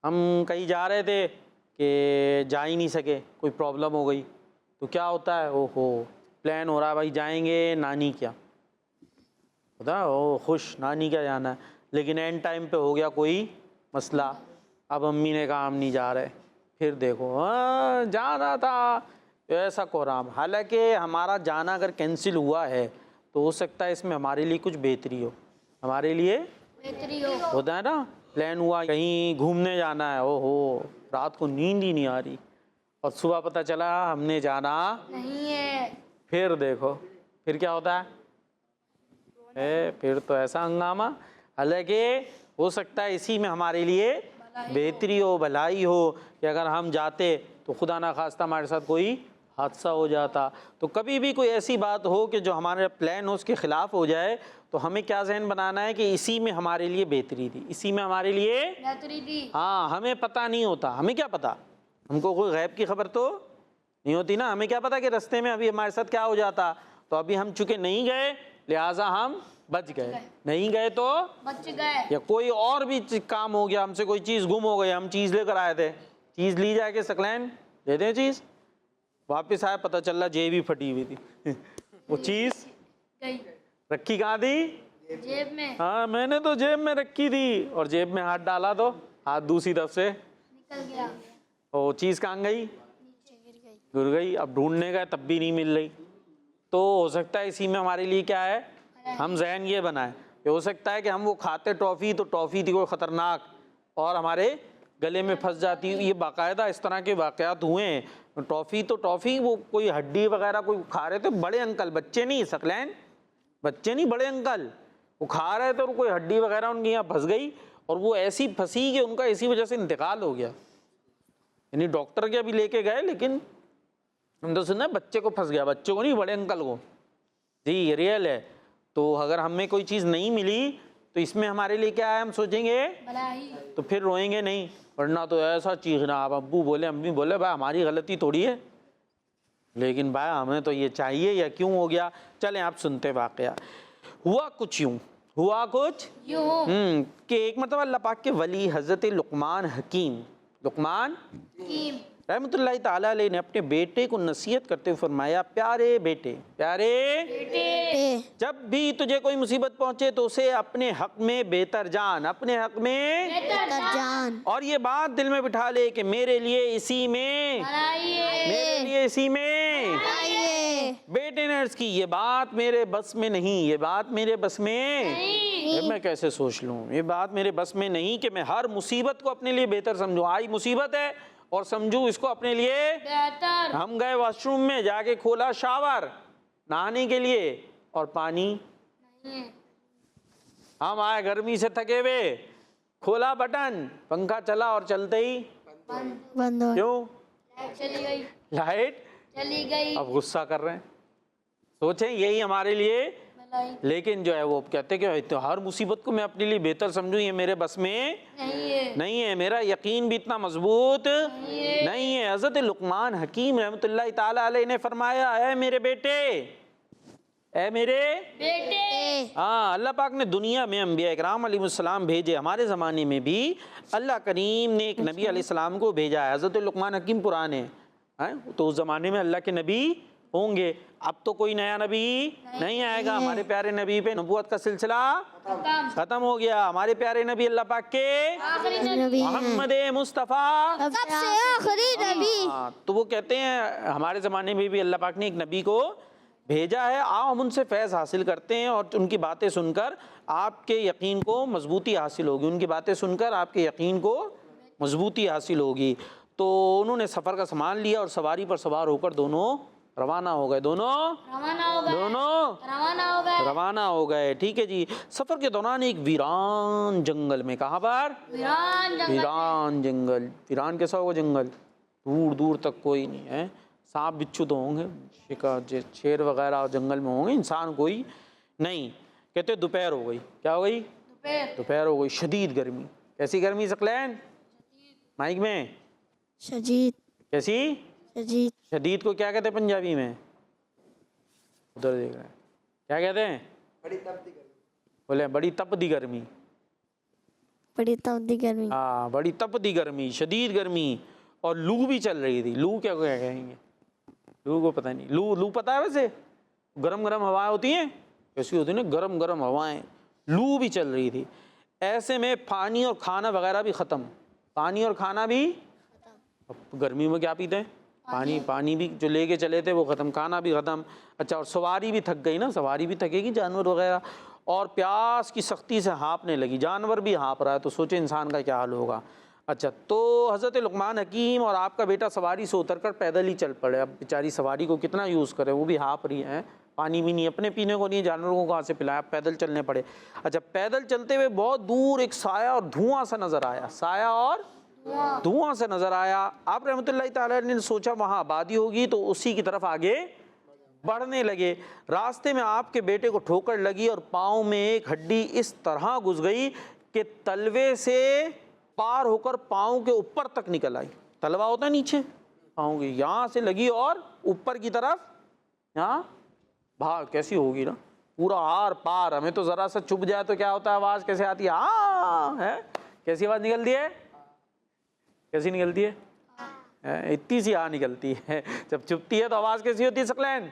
हम कहीं जा रहे थे कि जा ही नहीं सके, कोई प्रॉब्लम हो गई तो क्या होता है, ओहो प्लान हो रहा है भाई जाएंगे नानी क्या होता है, ओ खुश नानी क्या जाना है, लेकिन एंड टाइम पे हो गया कोई मसला। अब अम्मी ने कहा हम नहीं जा रहे, फिर देखो हाँ जाना था, ऐसा कोराम। हालांकि हमारा जाना अगर कैंसिल हुआ है तो हो सकता है इसमें हमारे लिए कुछ बेहतरी हो, हमारे लिए बेहतरी हो। होता है ना, प्लान हुआ कहीं घूमने जाना है, ओहो रात को नींद ही नहीं आ रही और सुबह पता चला हमने जाना नहीं है। फिर देखो फिर क्या होता है, फिर तो ऐसा हंगामा। हालांकि हो सकता है इसी में हमारे लिए बेहतरी हो, भलाई हो कि अगर हम जाते तो खुदा ना खास्ता हमारे साथ कोई हादसा हो जाता। तो कभी भी कोई ऐसी बात हो कि जो हमारा प्लान हो उसके ख़िलाफ़ हो जाए तो हमें क्या जहन बनाना है कि इसी में हमारे लिए बेहतरी थी, इसी में हमारे लिए बेहतरी थी। हाँ हमें पता नहीं होता, हमें क्या पता, हमको कोई गैब की खबर तो नहीं होती ना, हमें क्या पता कि रास्ते में अभी हमारे साथ क्या हो जाता। तो अभी हम चूँकि नहीं गए लिहाजा हम बच गए, नहीं गए तो बच गए। या कोई और भी काम हो गया, हमसे कोई चीज़ गुम हो गई, हम चीज़ लेकर आए थे, चीज़ ली जाके सकलैन दे दें चीज़, वापस आया पता चला जेब ही फटी हुई थी वो चीज़ रखी कहाँ थी? जेब में। हाँ मैंने तो जेब में रखी थी और जेब में हाथ डाला तो हाथ दूसरी तरफ से निकल गया, वो चीज़ कहाँ गई? गिर गई। अब ढूंढने गए तब भी नहीं मिल रही। तो हो सकता है इसी में हमारे लिए क्या है, हम जहन ये बनाए, ये हो सकता है कि हम वो खाते टॉफ़ी तो टॉफ़ी थी कोई ख़तरनाक और हमारे गले में फंस जाती। ये बाकायदा इस तरह के वाक़यात हुए हैं। टॉफ़ी तो टॉफ़ी वो कोई हड्डी वगैरह कोई खा रहे थे, बड़े अंकल, बच्चे नहीं, सकलैन बच्चे नहीं, बड़े अंकल वो खा रहे थे और कोई हड्डी वगैरह उनके यहाँ फंस गई और वो ऐसी फंसी कि उनका इसी वजह से इंतकाल हो गया। यानी डॉक्टर के अभी लेके गए लेकिन हम तो सुना बच्चे को फंस गया, बच्चे को नहीं बड़े अंकल को। जी ये रियल है। तो अगर हमें कोई चीज़ नहीं मिली तो इसमें हमारे लिए क्या है, हम सोचेंगे तो फिर रोएंगे नहीं, वरना तो ऐसा चीखना। आप अब्बू बोले अम्मी बोले भाई हमारी गलती थोड़ी है, लेकिन भाई हमें तो ये चाहिए या क्यों हो गया। चलें आप सुनते वाक़या। हुआ कुछ यूँ, हुआ कुछ यूँ कि एक मरतबा अल्लाह पाक के वली हज़रत लुक़मान हकीम, लुक़मान रहमतुल्लाहि ताला अलैह ने अपने बेटे को नसीहत करते हुए फरमाया, प्यारे बेटे, जब भी तुझे कोई मुसीबत पहुंचे तो उसे अपने हक में बेहतर जान, अपने हक में बेहतर जान, और ये बात दिल में बिठा ले कि मेरे लिए इसी में, मेरे लिए इसी में। बेटे ने अर्ज की, ये बात मेरे बस में नहीं, ये बात मेरे बस में नहीं। मैं कैसे सोच लूँ, ये बात मेरे बस में नहीं कि मैं हर मुसीबत को अपने लिए बेहतर समझूं। आई मुसीबत है और समझूं इसको अपने लिए बेहतर। हम गए वॉशरूम में, जाके खोला शावर नहाने के लिए और पानी नहीं। हम आए गर्मी से थके हुए, खोला बटन, पंखा चला और चलते ही बंद हो, क्यों? चली गई, लाइट चली गई। अब गुस्सा कर रहे हैं। सोचें यही हमारे लिए, लेकिन जो है वो कहते कि तो हर मुसीबत को मैं अपने लिए बेहतर समझूं, ये मेरे बस में नहीं है। मेरा यकीन भी इतना मजबूत नहीं है। हज़रत लुक़मान हकीम रहमतुल्लाहि ताला अलैह ने फरमाया, है मेरे बेटे, ऐ मेरे बेटे। हाँ, अल्लाह पाक ने दुनिया में अंबिया इकराम अलैहिस्सलाम भेजे। हमारे ज़माने में भी अल्लाह करीम ने एक नबी अलैहिस्सलाम को भेजा है। हज़रत लुक़मान हकीम पुराने हैं, तो उस ज़माने में अल्लाह के नबी होंगे। अब तो कोई नया नबी नहीं आएगा। हमारे प्यारे नबी पे नबूवत का सिलसिला खत्म हो गया। हमारे प्यारे नबी अल्लाह पाक के मोहम्मद मुस्तफ़ा सबसे आखिरी नबी। तो वो कहते हैं हमारे ज़माने में भी अल्लाह पाक ने एक नबी को भेजा है। आओ हम उनसे फैज़ हासिल करते हैं और उनकी बातें सुनकर आपके यकीन को मजबूती हासिल होगी। उनकी बातें सुनकर आपके यकीन को मजबूती हासिल होगी। तो उन्होंने सफ़र का सामान लिया और सवारी पर सवार होकर दोनों रवाना हो गए। रवाना हो गए। ठीक है जी। सफ़र के दौरान एक वीरान जंगल में, कहाँ पर? वीरान जंगल। वीरान कैसा होगा जंगल? दूर दूर तक कोई नहीं है। सांप बिच्छू तो होंगे, शिकार शेर वगैरह जंगल में होंगे, इंसान कोई नहीं। कहते दोपहर हो गई। क्या हो गई? दोपहर हो गई। शदीद गर्मी। कैसी गर्मी सकलैन? माइक में शदीद। कैसी? शदीद। शदीद को क्या कहते हैं पंजाबी में? उधर देख रहे हैं, क्या कहते हैं? बड़ी तपदी गर्मी। बोले बड़ी तपदी गर्मी। बड़ी तपदी गर्मी। हाँ, बड़ी तपदी गर्मी, शदीद गर्मी। और लू भी चल रही थी। लू क्या कहेंगे? लू को पता नहीं। लू पता है वैसे? गरम गरम हवाएं होती हैं, कैसी होती है ना, गरम गरम हवाएं। लू भी चल रही थी। ऐसे में पानी और खाना वगैरह भी ख़त्म। पानी और खाना भी, अब गर्मी में क्या पीते हैं? पानी भी जो लेके चले थे वो ख़त्म, खाना भी ख़त्म। अच्छा, और सवारी भी थक गई ना, सवारी भी थकेगी जानवर वगैरह। और प्यास की सख्ती से हाँफने लगी, जानवर भी हाँफ रहा है, तो सोचे इंसान का क्या हाल होगा। अच्छा, तो हज़रत लुक़मान हकीम और आपका बेटा सवारी से उतरकर पैदल ही चल पड़े। अब बेचारी सवारी को कितना यूज़ करें, वो भी हाँफ रही है, पानी भी नहीं, अपने पीने को नहीं, जानवरों को कहाँ से पिलाया, पैदल चलने पड़े। अच्छा, पैदल चलते हुए बहुत दूर एक साया और धुआं सा नज़र आया। साया और धुआं से नज़र आया। आप रहमतुल्लाहि ताला ने सोचा वहाँ आबादी होगी, तो उसी की तरफ आगे बढ़ने लगे। रास्ते में आपके बेटे को ठोकर लगी और पाँव में एक हड्डी इस तरह घुस गई कि तलवे से पार होकर पाँव के ऊपर तक निकल आई। तलवा होता है नीचे पाँव के, यहाँ से लगी और ऊपर की तरफ यहाँ भाग। कैसी होगी ना, पूरा आर पार। हमें तो ज़रा सा चुभ जाए तो क्या होता है, आवाज़ कैसे आती है? हाँ है, कैसी आवाज़ निकलती है? कैसी निकलती है? इतनी सी आ निकलती है। जब चुभती है तो आवाज़ कैसी होती है सकलैन?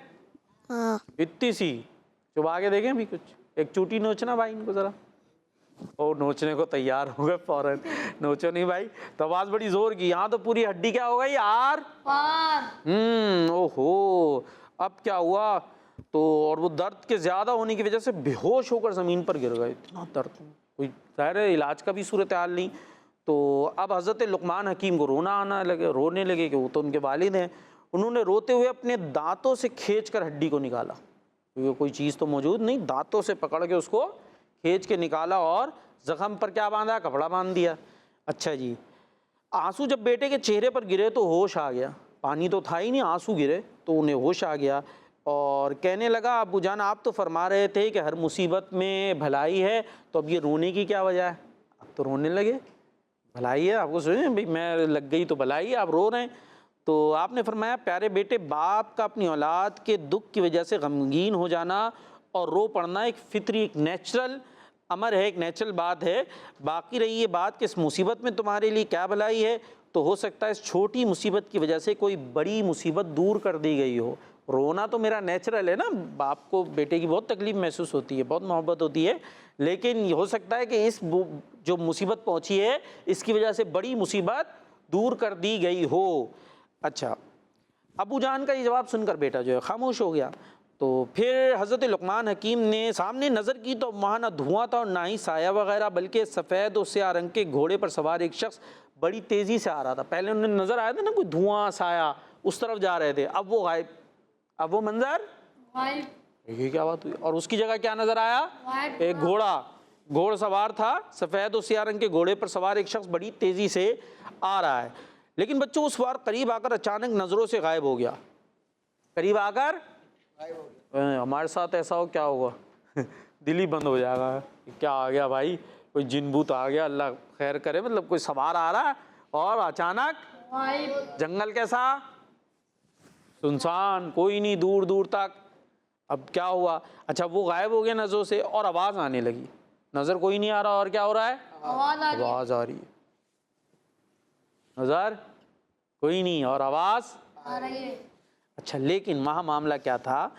इतनी सी। चुभा के देखें भी कुछ, एक चूटी नोचना भाई इनको ज़रा। और नोचने को तैयार हो गए फ़ौरन। नोचो नहीं भाई, तो आवाज़ बड़ी ज़ोर की। यहाँ तो पूरी हड्डी क्या हो गई? आर पार। ओहो, अब क्या हुआ? तो और वो दर्द के ज़्यादा होने की वजह से बेहोश होकर ज़मीन पर गिर गए। इतना दर्द, कोई ज़ाहिर है इलाज का भी सूरत हाल नहीं। तो अब हज़रत लुक़मान हकीम को रोने लगे कि वो तो उनके वालिद हैं। उन्होंने रोते हुए अपने दांतों से खींचकर हड्डी को निकाला, क्योंकि कोई चीज़ तो मौजूद नहीं। दांतों से पकड़ के उसको खींच के निकाला और ज़ख़म पर क्या बांधा? कपड़ा बांध दिया। अच्छा जी, आंसू जब बेटे के चेहरे पर गिरे तो होश आ गया। पानी तो था ही नहीं, आंसू गिरे तो उन्हें होश आ गया और कहने लगा, अब्बू जान आप तो फरमा रहे थे कि हर मुसीबत में भलाई है, तो अब ये रोने की क्या वजह है? अब तो रोने लगे, भलाई है, आपको सोचे भाई मैं लग गई तो भलाई है, आप रो रहे हैं। तो आपने फरमाया, प्यारे बेटे, बाप का अपनी औलाद के दुख की वजह से गमगीन हो जाना और रो पड़ना एक फितरी, एक नेचुरल अमर है, एक नेचुरल बात है। बाकी रही ये बात कि इस मुसीबत में तुम्हारे लिए क्या भलाई है, तो हो सकता है इस छोटी मुसीबत की वजह से कोई बड़ी मुसीबत दूर कर दी गई हो। रोना तो मेरा नेचुरल है ना, बाप को बेटे की बहुत तकलीफ़ महसूस होती है, बहुत मोहब्बत होती है, लेकिन हो सकता है कि इस जो मुसीबत पहुंची है इसकी वजह से बड़ी मुसीबत दूर कर दी गई हो। अच्छा, अबू जान का ये जवाब सुनकर बेटा जो है खामोश हो गया। तो फिर हज़रत लुक़मान हकीम ने सामने नज़र की तो वहाँ ना धुआं था और ना ही साया वगैरह, बल्कि सफ़ेद और स्याह रंग के घोड़े पर सवार एक शख्स बड़ी तेज़ी से आ रहा था। पहले उन्हें नज़र आया था ना कोई धुआं साया, उस तरफ जा रहे थे, अब वो गायब, अब वो मंजर ये क्या बात हुई। और उसकी जगह क्या नज़र आया, एक घोड़ सवार था, सफ़ेद और स्याह रंग के घोड़े पर सवार एक शख्स बड़ी तेज़ी से आ रहा है। लेकिन बच्चों उस बार करीब आकर अचानक नज़रों से गायब हो गया। करीब आकर हमारे साथ ऐसा हो क्या होगा दिल ही बंद हो जाएगा, क्या आ गया भाई, कोई जिन भूत आ गया, अल्लाह खैर करे, मतलब कोई सवार आ रहा है और अचानक जंगल कैसा सुनसान, कोई नहीं दूर दूर तक। अब क्या हुआ, अच्छा वो गायब हो गया नज़रों से और आवाज़ आने लगी। नज़र कोई नहीं आ रहा और क्या हो रहा है, आवाज़ आ रही है। नज़र कोई नहीं और आवाज़ आ रही है। अच्छा, लेकिन वहाँ मामला क्या था,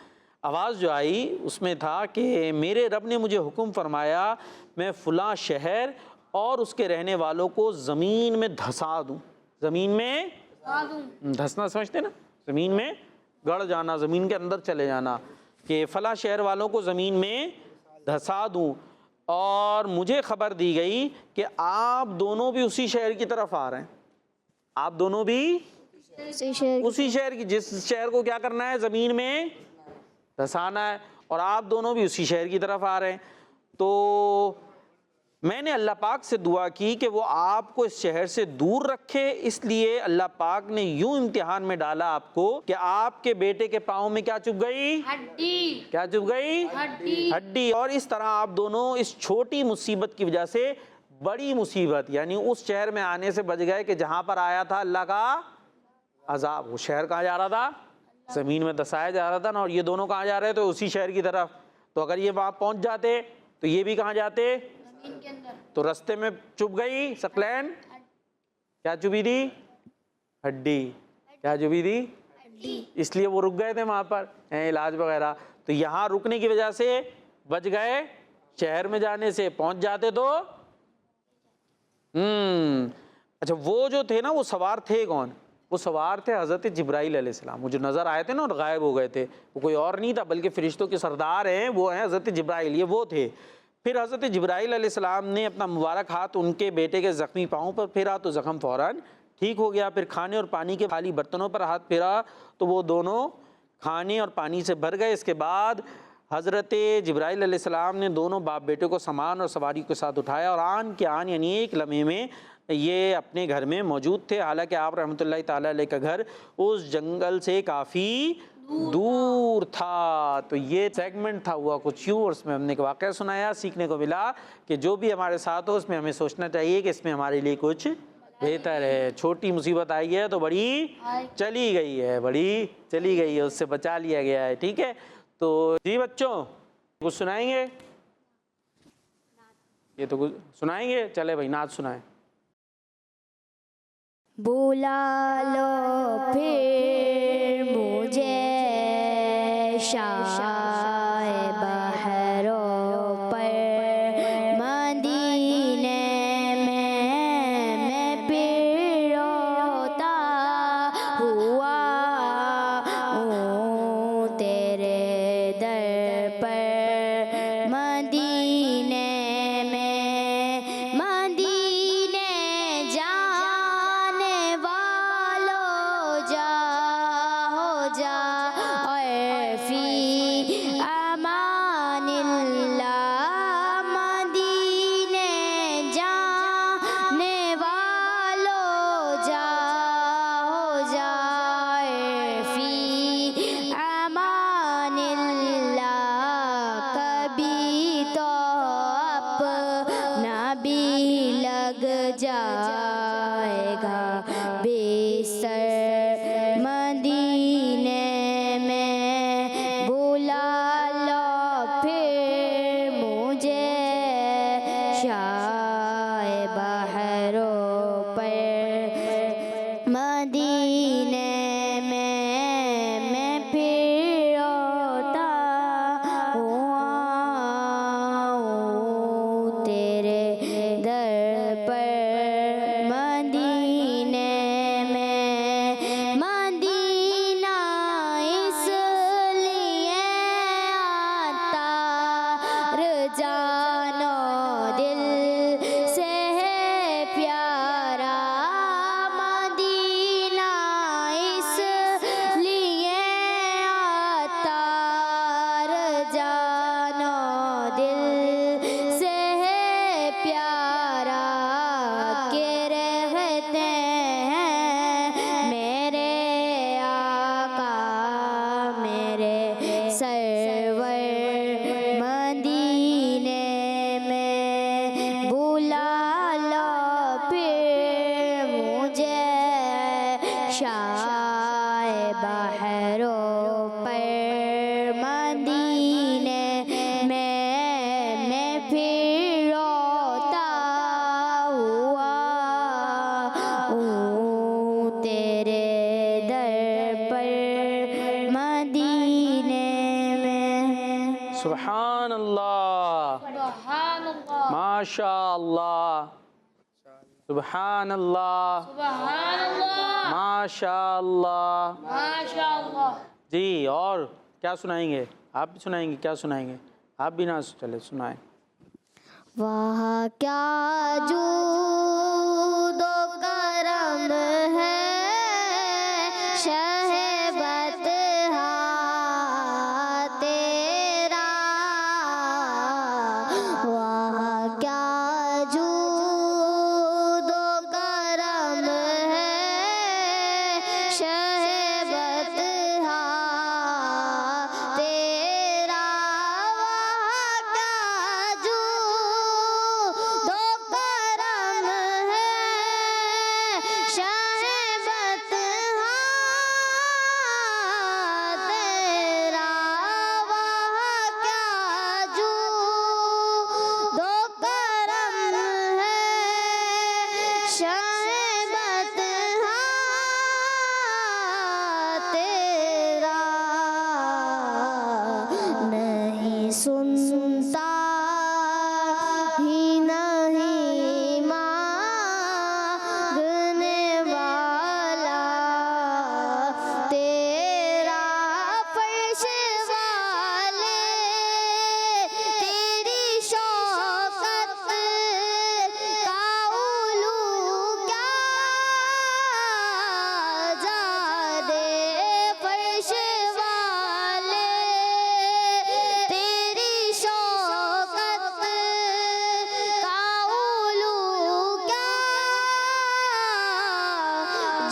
आवाज़ जो आई उसमें था कि मेरे रब ने मुझे हुक्म फरमाया मैं फ़लाँ शहर और उसके रहने वालों को ज़मीन में धंसा दूँ। ज़मीन में धंसना समझते ना, ज़मीन में गड़ जाना, ज़मीन के अंदर चले जाना, कि फ़लाँ शहर वालों को ज़मीन में धंसा दूँ। और मुझे ख़बर दी गई कि आप दोनों भी उसी शहर की तरफ आ रहे हैं, आप दोनों भी उसी शहर की, जिस शहर को क्या करना है, ज़मीन में धंसाना है, और आप दोनों भी उसी शहर की तरफ आ रहे हैं। तो मैंने अल्लाह पाक से दुआ की कि वो आपको इस शहर से दूर रखे, इसलिए अल्लाह पाक ने यूं इम्तिहान में डाला आपको कि आपके बेटे के पाँव में क्या चुभ गई, हड्डी। क्या चुभ गई, हड्डी। और इस तरह आप दोनों इस छोटी मुसीबत की वजह से बड़ी मुसीबत यानी उस शहर में आने से बच गए कि जहाँ पर आया था अल्लाह का अजाब। वो शहर कहाँ जा रहा था, ज़मीन में धंसाया जा रहा था ना, और ये दोनों कहाँ जा रहे थे, उसी शहर की तरफ। तो अगर ये वहाँ पहुँच जाते तो ये भी कहाँ जाते, ज़मीन के अंदर। तो रास्ते में चुभ गई सकलैन, क्या चुभी थी, हड्डी। क्या चुभी थी, हड्डी। इसलिए वो रुक गए थे वहाँ पर इलाज वगैरह। तो यहाँ रुकने की वजह से बच गए, शहर में जाने से पहुँच जाते तो अच्छा, वो जो थे ना वो सवार थे कौन, वो सवार थे हज़रत जिब्राइल अलैहिस्सलाम। वो जो नज़र आए थे ना और गायब हो गए थे, वो कोई और नहीं था बल्कि फ़रिश्तों के सरदार हैं, वो हैं हज़रत जिब्राइल, ये वो थे। फिर हज़रत जिब्राइल अलैहिस्सलाम ने अपना मुबारक हाथ उनके बेटे के ज़ख्मी पाँव पर फेरा तो ज़ख़म फ़ौरन ठीक हो गया। फिर खाने और पानी के खाली बर्तनों पर हाथ फेरा तो वो दोनों खाने और पानी से भर गए। इसके बाद हज़रत जिब्राइल अलैहिस्सलाम ने दोनों बाप बेटे को सामान और सवारी के साथ उठाया और आन के आन यानी एक लम्हे में ये अपने घर में मौजूद थे। हालांकि आप रहमतुल्लाहि ताला अलैह का घर उस जंगल से काफ़ी दूर था। तो ये सेगमेंट था हुआ कुछ यूँ, और उसमें हमने एक वाक़या सुनाया, सीखने को मिला कि जो भी हमारे साथ हो उसमें हमें सोचना चाहिए कि इसमें हमारे लिए कुछ बेहतर है। छोटी मुसीबत आई है तो बड़ी चली गई है, बड़ी चली गई है, उससे बचा लिया गया है। ठीक है, तो जी बच्चों कुछ सुनाएंगे, ये तो कुछ सुनाएंगे, चले भाई नाच सुनाएं। बुला लो फिर मुझे शाए बहरों पर मदीने में मैं फिर रोता हुआ हूँ तेरे दर पर मदीने में। मदीने जाने वालों जाओ जा और फी अमानिल्लाह। मदीने जाने वालों जाओ जा और फी अमानिल्लाह। कभी तो अपना भी लग जाएगा बेसर मदीने में। बुला लो फिर मुझे मदीने में मैं फिर रोता हुआ हूँ तेरे दर पर। मदीने में मदीना इसलिए आता जानो दिल से है प्यारा। मदीना इसलिए आता जानो दिल से है प्यारा। के रहते हैं मेरे आका मेरे सरवर मदीने में। बुला लो फिर मुझे शाए बहरों पर। मदीने में मैं फिर रोता हुआ हूँ तेरे दर पर। मदीने में। सुभान अल्लाह, माशा अल्लाह, सुभान अल्लाह, माशा अल्लाह। जी, और क्या सुनाएंगे? आप भी सुनाएंगे? क्या सुनाएंगे? आप भी ना चले सुनाएं। वहाँ क्या जूदो करम है शहबत तेरा। वहाँ क्या जूदो करम है शहबत तेरा। वहाँ क्या जूदो करम है शहबत तेरा। वहाँ क्या जूदो करम है शहबत तेरा। नहीं सुनता ही नहीं मांगने वाला तेरा। फर्श वाले तेरी शौकत का उलू क्या जादे। फर्श वाले तेरी शौकत का उलू क्या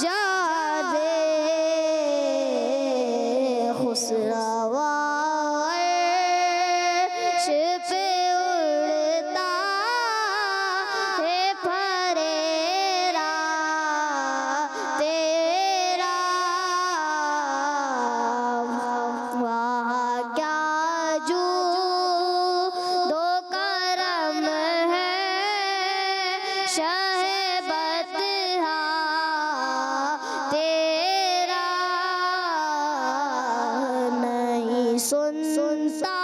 जादे। खुसरवा अर्श पे उड़ता है फरेरा तेरा। वहाँ क्या जूदो करम है शहबत तेरा। नहीं सुनता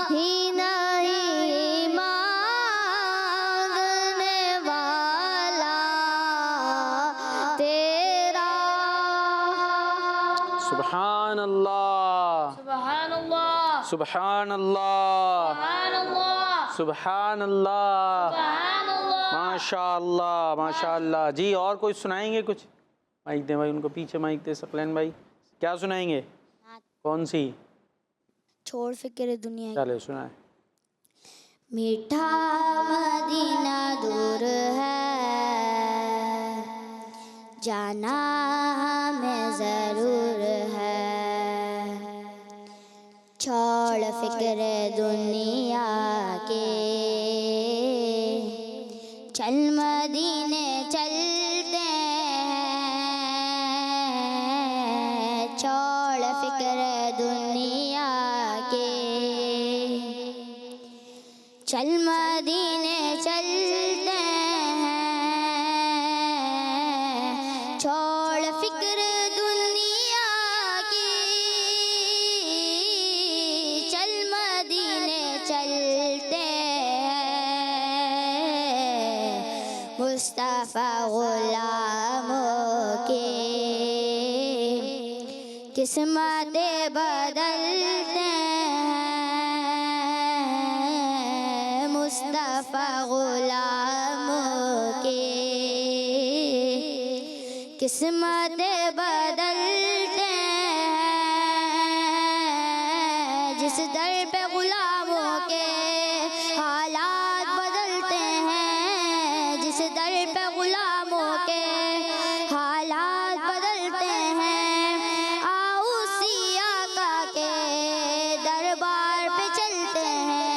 ही नहीं मांगने वाला तेरा। सुभान अल्लाह, सुभान अल्लाह, सुभान अल्लाह, माशा अल्लाह, माशा अल्लाह। जी, और कोई सुनाएंगे कुछ? माइक दे भाई, उनको पीछे माइक दे। सकलैन भाई, क्या सुनाएंगे? कौन सी? छोड़ फिक्र दुनिया की। चले सुनाए। मीठा मदीना दूर है जाना हमें ज़रूर है। छोड़ फिक्र दुनिया के चल मदीने चलते हैं। छोड़ फिक्र दुनिया के चल मदीने चलते हैं। मुस्तफ़ा गुलामों के किस्मतें बदलते हैं मुस्तफ़ा गुलामों के किस्मतें बदलते हैं जिस दर पे गुलामों के हालात बदलते हैं जिस दर पे गुलामों के हालात बदलते हैं आओ सिया का के दरबार पे चलते हैं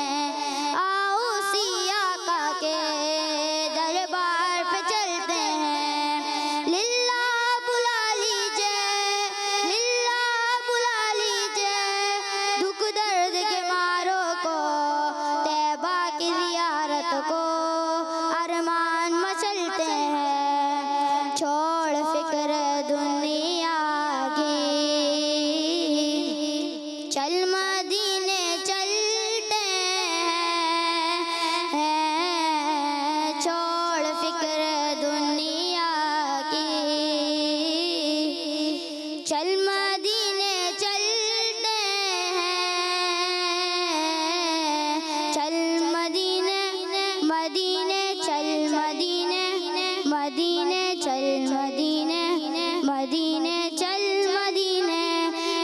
आओ सिया का के दरबार पे चलते हैं लिल्ला बुला लीजिए दुख दर्द के मारों को तैबा की ज़ियारत को अरमान मचलते हैं छोड़ फिक्र दुनिया की चल मदीने चलते हैं छोड़ फिक्र दुनिया की चल मदीने चलते हैं चल मदीने मदीने चल मदीने मदीने चल मदीने मदीने चल मदीने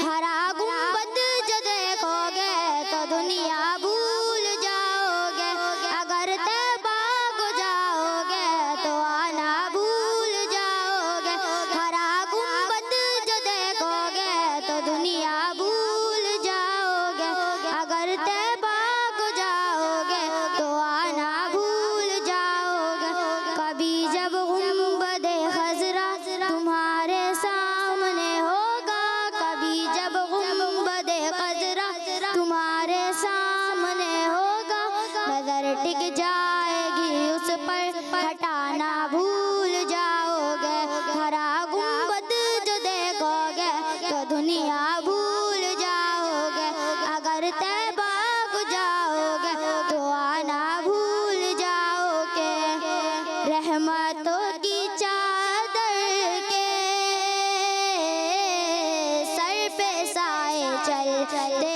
हरा गुंबद जो देखोगे तो दुनिया भूल जाओगे अगर तैबा को जाओगे तो आना भूल जाओगे हरा गुंबद जो देखोगे तो दुनिया भूल जाओगे अगर तैबा को जाओगे तो आना भूल जाओगे कभी जब गुंबद खजरा तुम्हारे सामने होगा कभी जब गुंबद खजरा तुम्हारे सामने होगा नजर टिक जाएगी उस पर हटाना भूल जाओगे हरा गुंबद जो देखोगे तो दुनिया भूल जाओगे अगर तैबा को जाओगे तो आना भूल जाओगे रहमतों की चादर के सर पे साए चलते हैं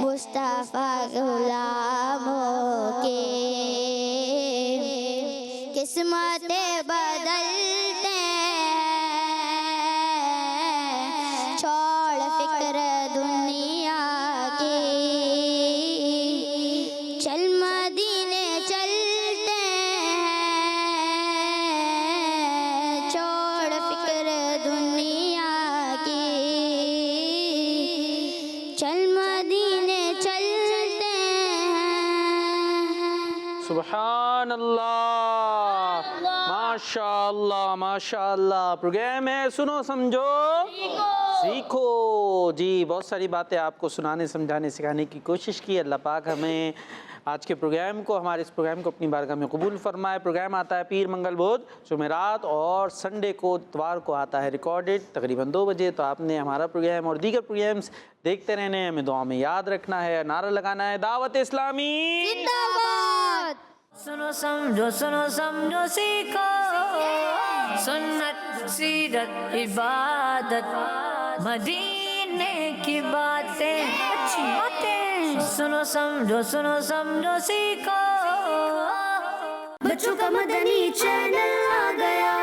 मुस्तफ़ा गुलामों के किस्मतें बदलते हैं छोड़ फिक्र दुनिया की चल मदीने चलते हैं छोड़ फिक्र दुनिया की चल मदीने चलते हैं सुभान अल्लाह माशाअल्लाह माशाअल्लाह। प्रोग्राम है सुनो समझो सीखो। जी बहुत सारी बातें आपको सुनाने समझाने सिखाने की कोशिश की। अल्लाह पाक हमें आज के प्रोग्राम को हमारे इस प्रोग्राम को अपनी बारगाह में कबूल फरमाए। प्रोग्राम आता है पीर मंगल बुध जुमेरात और संडे को इतवार को आता है रिकॉर्डेड तकरीबन 2 बजे। तो आपने हमारा प्रोग्राम और दीगर प्रोग्राम्स देखते रहने हैं, हमें दुआ में याद रखना है, नारा लगाना है दावत इस्लामी जिंदाबाद सुनो समझो सीखो सुन्नत सीरत इबादत मदीने की बातें अच्छी बातें सुनो समझो सीखो बच्चों का मदनी चैनल आ गया